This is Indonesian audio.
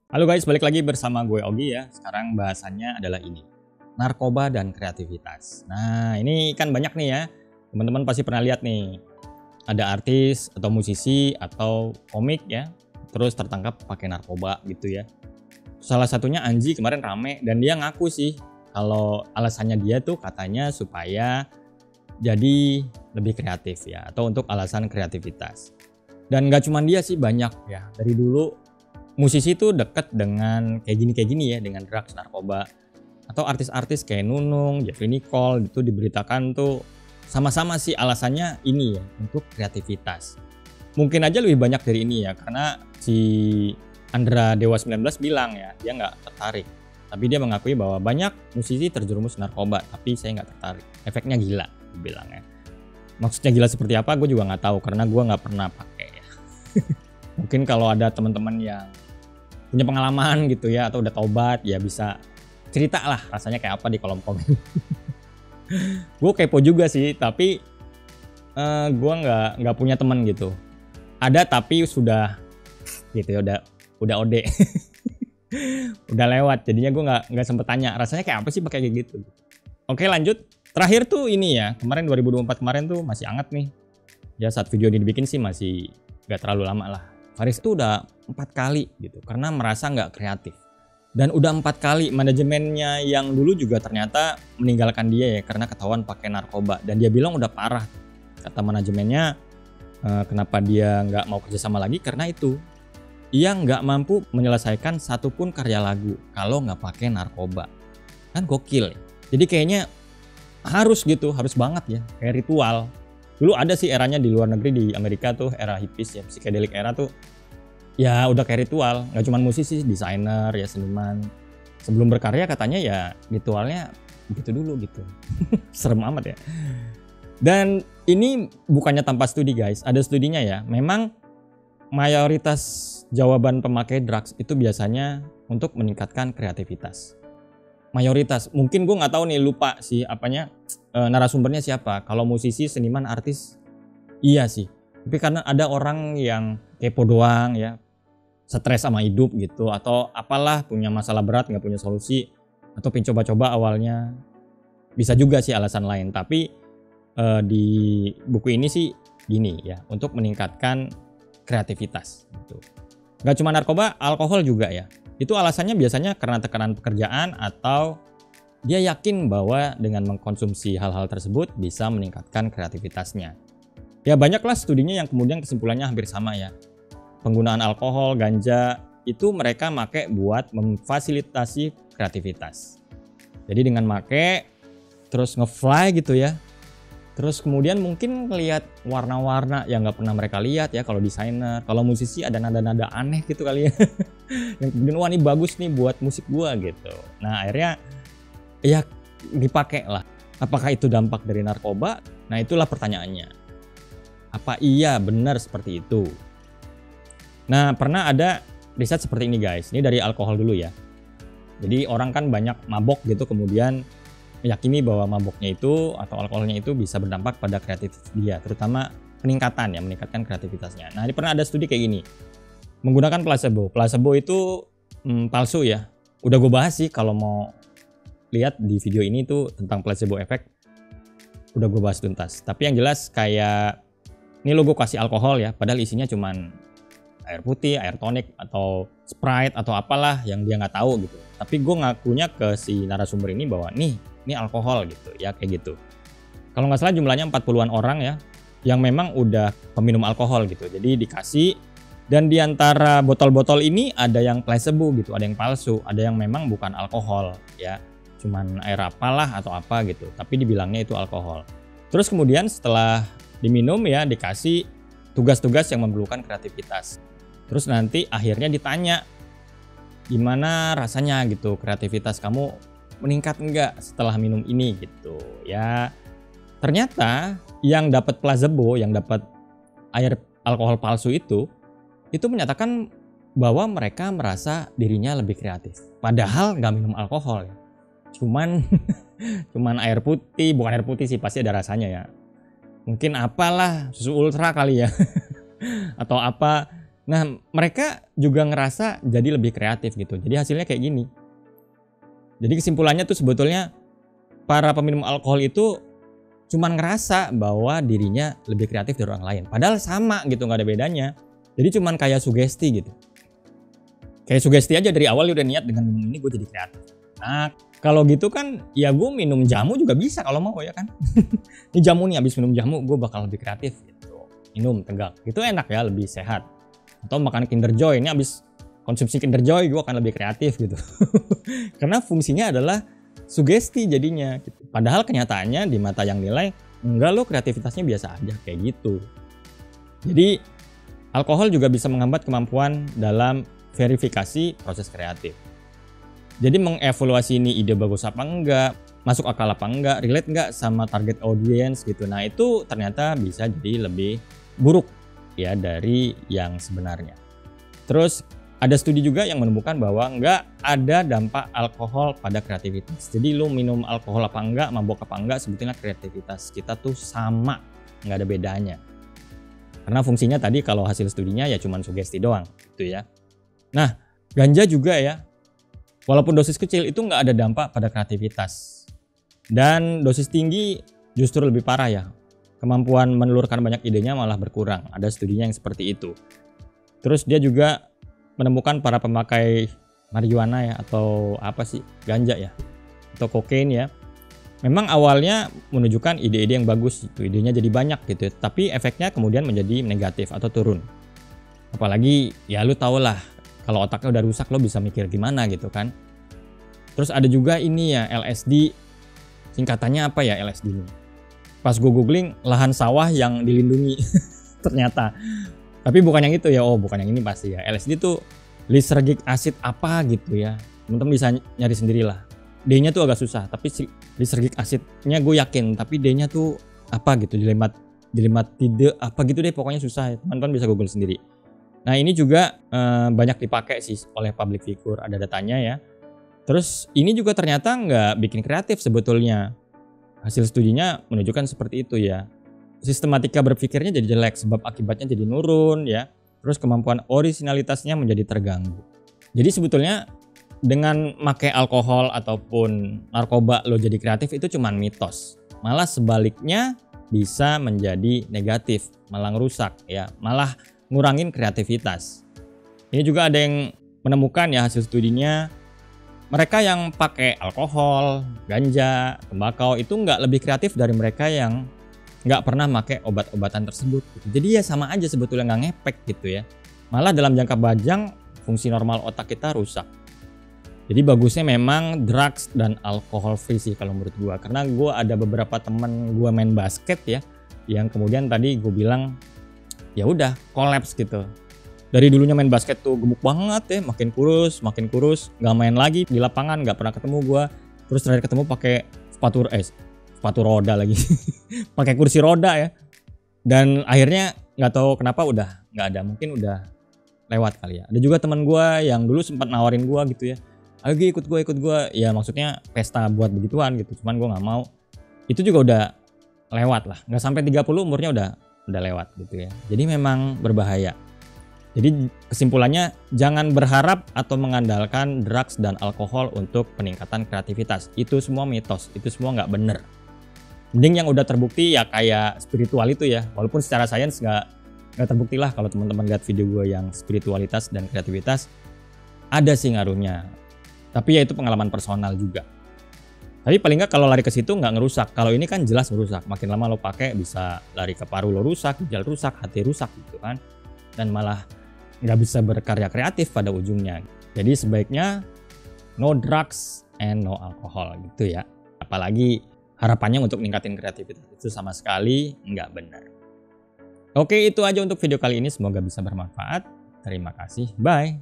Halo guys, balik lagi bersama gue Ogi ya. Sekarang bahasannya adalah ini, narkoba dan kreativitas. Nah ini kan banyak nih ya, teman-teman pasti pernah lihat nih, ada artis atau musisi atau komik ya, terus tertangkap pakai narkoba gitu ya. Salah satunya Anji kemarin rame dan dia ngaku sih kalau alasannya dia tuh katanya supaya jadi lebih kreatif ya, atau untuk alasan kreativitas. Dan gak cuma dia sih, banyak ya, dari dulu musisi itu deket dengan kayak gini ya, dengan drugs, narkoba, atau artis-artis kayak Nunung, Jeffrey Nicole itu diberitakan tuh sama-sama sih alasannya ini ya, untuk kreativitas. Mungkin aja lebih banyak dari ini ya, karena si Andra Dewa 19 bilang ya, dia nggak tertarik. Tapi dia mengakui bahwa banyak musisi terjerumus narkoba, tapi saya nggak tertarik. Efeknya gila, dibilangnya. Maksudnya gila seperti apa, gue juga nggak tahu, karena gue nggak pernah pakai ya. Mungkin kalau ada teman-teman yang punya pengalaman gitu ya, atau udah tobat ya, bisa cerita lah rasanya kayak apa di kolom komen. Gue kepo juga sih, tapi gue nggak punya teman gitu. Ada tapi sudah gitu ya, udah ode. Udah lewat, jadinya gue nggak sempet tanya rasanya kayak apa sih pakai kayak gitu. Oke, lanjut. Terakhir tuh ini ya, kemarin 2024 kemarin tuh masih anget nih ya, saat video ini dibikin sih masih nggak terlalu lama lah. Faris itu udah 4 kali gitu karena merasa nggak kreatif. Dan udah 4 kali manajemennya yang dulu juga ternyata meninggalkan dia ya karena ketahuan pakai narkoba. Dan dia bilang udah parah. Kata manajemennya kenapa dia nggak mau kerjasama lagi karena itu. Ia nggak mampu menyelesaikan satupun karya lagu kalau nggak pakai narkoba. Kan gokil ya. Jadi kayaknya harus gitu, harus banget ya. Kayak ritual. Dulu ada sih eranya di luar negeri, di Amerika tuh era hippies ya, psychedelic era tuh ya udah kayak ritual. Gak cuma musisi, desainer ya, seniman. Sebelum berkarya katanya ya ritualnya begitu dulu gitu. Serem amat ya. Dan ini bukannya tanpa studi guys, ada studinya ya. Memang mayoritas jawaban pemakai drugs itu biasanya untuk meningkatkan kreativitas. Mayoritas, mungkin gue nggak tahu nih, lupa sih apanya narasumbernya siapa. Kalau musisi, seniman, artis, iya sih. Tapi karena ada orang yang kepo doang ya, stres sama hidup gitu, atau apalah, punya masalah berat nggak punya solusi, atau pengen coba-coba awalnya, bisa juga sih alasan lain. Tapi di buku ini sih gini ya, untuk meningkatkan kreativitas gitu. Nggak cuma narkoba, alkohol juga ya. Itu alasannya biasanya karena tekanan pekerjaan atau dia yakin bahwa dengan mengkonsumsi hal-hal tersebut bisa meningkatkan kreativitasnya. Ya banyaklah studinya yang kemudian kesimpulannya hampir sama ya. Penggunaan alkohol, ganja itu mereka make buat memfasilitasi kreativitas. Jadi dengan make terus nge-fly gitu ya. Terus kemudian mungkin ngelihat warna-warna yang nggak pernah mereka lihat ya kalau desainer. Kalau musisi ada nada-nada aneh gitu kali ya. Yang kemudian wah ini bagus nih buat musik gua gitu. Nah akhirnya ya dipakai lah. Apakah itu dampak dari narkoba? Nah itulah pertanyaannya. Apa iya benar seperti itu? Nah pernah ada riset seperti ini guys. Ini dari alkohol dulu ya. Jadi orang kan banyak mabok gitu, kemudian meyakini bahwa maboknya itu atau alkoholnya itu bisa berdampak pada kreativitas dia, terutama meningkatkan kreativitasnya. Nah ini pernah ada studi kayak gini, menggunakan placebo. Placebo itu palsu ya. Udah gue bahas sih, kalau mau lihat di video ini tuh tentang placebo effect, udah gue bahas tuntas. Tapi yang jelas kayak ini logo kasih alkohol ya, padahal isinya cuman air putih, air tonik, atau Sprite, atau apalah yang dia nggak tahu gitu. Tapi gue ngakunya ke si narasumber ini bahwa ini alkohol gitu ya, kayak gitu. Kalau nggak salah jumlahnya 40-an orang ya, yang memang udah peminum alkohol gitu. Jadi dikasih, dan diantara botol-botol ini ada yang placebo gitu, ada yang palsu, ada yang memang bukan alkohol ya, cuman air apalah atau apa gitu, tapi dibilangnya itu alkohol. Terus kemudian setelah diminum ya dikasih tugas-tugas yang memerlukan kreativitas. Terus nanti akhirnya ditanya gimana rasanya gitu, kreativitas kamu meningkat enggak setelah minum ini gitu ya. Ternyata yang dapat placebo, yang dapat air alkohol palsu itu menyatakan bahwa mereka merasa dirinya lebih kreatif. Padahal nggak minum alkohol ya. Cuman air putih, bukan air putih sih, pasti ada rasanya ya. Mungkin apalah, susu ultra kali ya. Atau apa. Nah, mereka juga ngerasa jadi lebih kreatif gitu. Jadi hasilnya kayak gini. Jadi kesimpulannya tuh sebetulnya para peminum alkohol itu cuman ngerasa bahwa dirinya lebih kreatif dari orang lain. Padahal sama gitu, nggak ada bedanya. Jadi cuman kayak sugesti gitu. Kayak sugesti aja dari awal udah niat dengan minum ini gue jadi kreatif. Nah, kalau gitu kan ya gue minum jamu juga bisa kalau mau ya kan. Ini jamu nih, abis minum jamu gue bakal lebih kreatif gitu. Minum tegak. Itu enak ya, lebih sehat. Atau makan Kinder Joy, ini abis konsumsi Kinder Joy gue akan lebih kreatif gitu. Karena fungsinya adalah sugesti jadinya gitu. Padahal kenyataannya di mata yang nilai enggak, lo kreativitasnya biasa aja kayak gitu. Jadi alkohol juga bisa menghambat kemampuan dalam verifikasi proses kreatif. Jadi mengevaluasi ini ide bagus apa enggak, masuk akal apa enggak, relate enggak sama target audience gitu. Nah itu ternyata bisa jadi lebih buruk ya dari yang sebenarnya. Terus ada studi juga yang menemukan bahwa enggak ada dampak alkohol pada kreativitas. Jadi lu minum alkohol apa enggak, mabok apa enggak, sebetulnya kreativitas kita tuh sama, enggak ada bedanya. Karena fungsinya tadi kalau hasil studinya ya cuman sugesti doang gitu ya. Nah, ganja juga ya, walaupun dosis kecil itu nggak ada dampak pada kreativitas. Dan dosis tinggi justru lebih parah ya. Kemampuan menelurkan banyak idenya malah berkurang. Ada studinya yang seperti itu. Terus dia juga menemukan para pemakai marijuana ya, atau apa sih, ganja ya, atau kokain ya. Memang awalnya menunjukkan ide-ide yang bagus, itu idenya jadi banyak gitu. Tapi efeknya kemudian menjadi negatif atau turun. Apalagi ya lu tau lah, kalau otaknya udah rusak lo bisa mikir gimana gitu kan. Terus ada juga ini ya, LSD. Singkatannya apa ya LSD ini? Pas gue googling, lahan sawah yang dilindungi. Ternyata. Tapi bukan yang itu ya, oh bukan yang ini pasti ya. LSD tuh lysergic acid apa gitu ya. Teman-teman bisa nyari sendirilah. D-nya tuh agak susah, tapi lysergic acidnya gue yakin. Tapi D-nya tuh apa gitu, dilematide apa gitu deh, pokoknya susah ya. Teman-teman bisa google sendiri. Nah ini juga banyak dipakai sih oleh public figure, ada datanya ya. Terus ini juga ternyata nggak bikin kreatif sebetulnya. Hasil studinya menunjukkan seperti itu ya. Sistematika berpikirnya jadi jelek, sebab akibatnya jadi nurun ya. Terus kemampuan orisinalitasnya menjadi terganggu. Jadi sebetulnya dengan pakai alkohol ataupun narkoba lo jadi kreatif itu cuman mitos. Malah sebaliknya bisa menjadi negatif, malah ngerusak ya, malah ngurangin kreativitas. Ini juga ada yang menemukan ya hasil studinya, mereka yang pakai alkohol, ganja, tembakau itu nggak lebih kreatif dari mereka yang nggak pernah pakai obat-obatan tersebut. Jadi ya sama aja sebetulnya, nggak ngepek gitu ya. Malah dalam jangka panjang fungsi normal otak kita rusak. Jadi bagusnya memang drugs dan alkohol free sih kalau menurut gua. Karena gua ada beberapa teman gua main basket ya, yang kemudian tadi gue bilang ya udah collapse gitu. Dari dulunya main basket tuh gemuk banget ya, makin kurus, nggak main lagi di lapangan, nggak pernah ketemu gua. Terus terakhir ketemu pakai sepatu roda lagi, pakai kursi roda ya. Dan akhirnya nggak tahu kenapa udah nggak ada, mungkin udah lewat kali ya. Ada juga teman gua yang dulu sempat nawarin gua gitu ya, ayo ikut gua, ya maksudnya pesta buat begituan gitu. Cuman gua nggak mau. Itu juga udah lewat lah, nggak sampai 30 umurnya udah lewat gitu ya. Jadi memang berbahaya. Jadi kesimpulannya, jangan berharap atau mengandalkan drugs dan alkohol untuk peningkatan kreativitas. Itu semua mitos, itu semua nggak bener. Mending yang udah terbukti ya kayak spiritual itu ya. Walaupun secara sains nggak terbukti lah, kalau teman-teman lihat video gue yang spiritualitas dan kreativitas, ada sih ngaruhnya. Tapi ya itu pengalaman personal juga. Tapi paling nggak kalau lari ke situ nggak ngerusak. Kalau ini kan jelas merusak. Makin lama lo pakai bisa lari ke paru lo rusak, ginjal rusak, hati rusak gitu kan. Dan malah nggak bisa berkarya kreatif pada ujungnya. Jadi sebaiknya no drugs and no alcohol gitu ya. Apalagi harapannya untuk ningkatin kreativitas, itu sama sekali nggak benar. Oke, itu aja untuk video kali ini, semoga bisa bermanfaat. Terima kasih, bye.